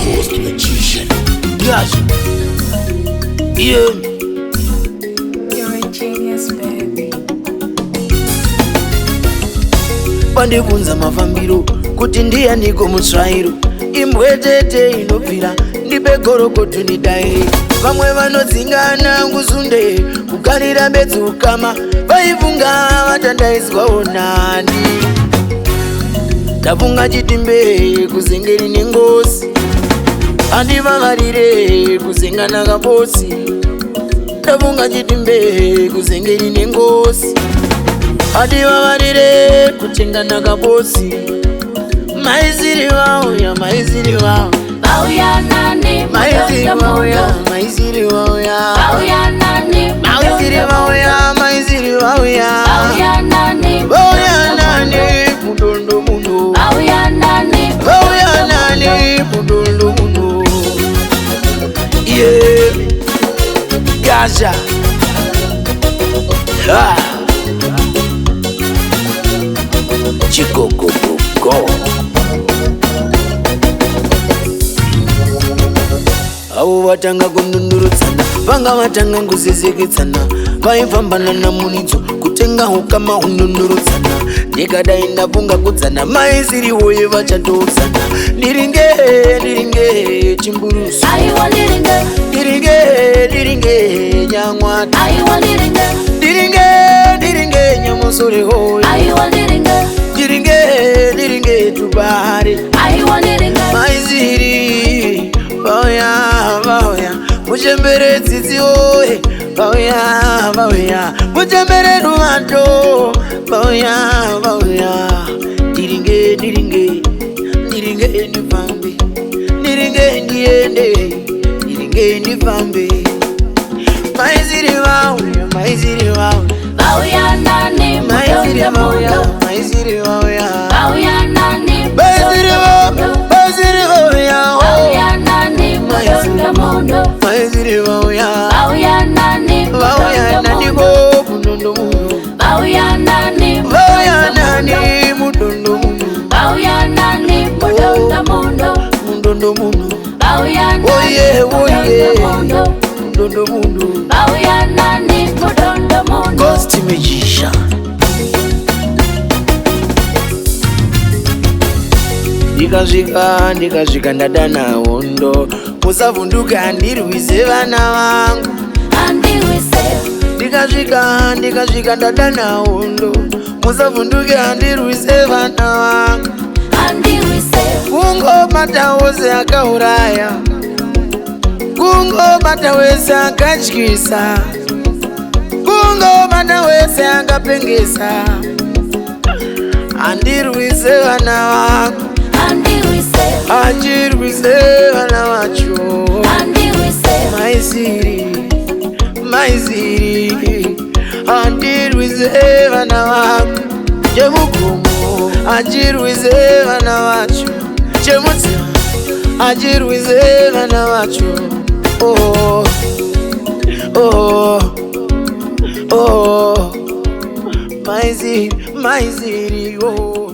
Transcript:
Ghost magician. Yes. Yeah. You're a genius, baby. Pandibunza mafambiro kuti ndiyaniko mutsvairo, imbwetete inobvira ndipe gorokoto nidaire. Vamwe vanodzingana nguzunde kugarira bedzi ukama, vaivunga vatandaiswawo nani. Ndafunga chitimbe kuzengeri nengosi, andivavarire kuzengana kabosi. Ndafunga chitimbe kuzengeri nengosi, andivavarire kuchengana kabosi. Maiziri vauya, maiziri vauya, Bauya nani, maiziri vauya, maiziri vauya, Bauya nani, maiziri vauya, maiziri vauya, Bauya nani, vauya nani, mudondo muno, Bauya nani, vauya nani, mudondo muno. Yeah, Gaza. Ah. Chico go go go. Avo vatanga kunundurudzana, vanga vatanga nguzezeketsana, vaifambana naMuridzo kutenga ukama hunundurudzana. Ndikadai ndafunga kudzana, maiziri woye vachatoudzana. Ndiringe chimburuso, Aiwa ndiringe, ndiringe nyamwata, Aiwa ndiringe nyamusore hoye, Aiwa ndiringe tubare. Aiwa ndiringe, Maiziri vauya muchembere tsitsi oye, vauya muchembere ruvanto, vauya ndiringe ndifambe, ndiringe ndiende, ndiringe ndifambe. Maiziri vauya, Bauya nani, maiziri mudondo vauya, mundo, maiziri vauya, Bauya nani, maiziri vauya, Bauya nani, mudondo mundo, maiziri vauya, Bauya nani, vauya nani mudondo go mudondo muno, Bauya nani, vauya nani mudondo muno, Bauya nani, mudondo mundo, Bauya nani, mudondo muno. Bauya nani, mudondo mundo. Ghost magician. Ndikasvika ndadana hondo, musavhunduka ndirwise vana vangu. Ndikasvika ndadana hondo, musavhunduka ndirwise vana vangu. Kungobata wose akauraya, kungobata wese akatyisa, kungobata wese akapengesa. Andirwise vana vangu, achirwise vana vacho. Maiziri andirwise vana vangu. Chemugomo achirwise vana vacho, chemudzima achirwise vana vacho. Oh, oh, oh, maiziri, oh.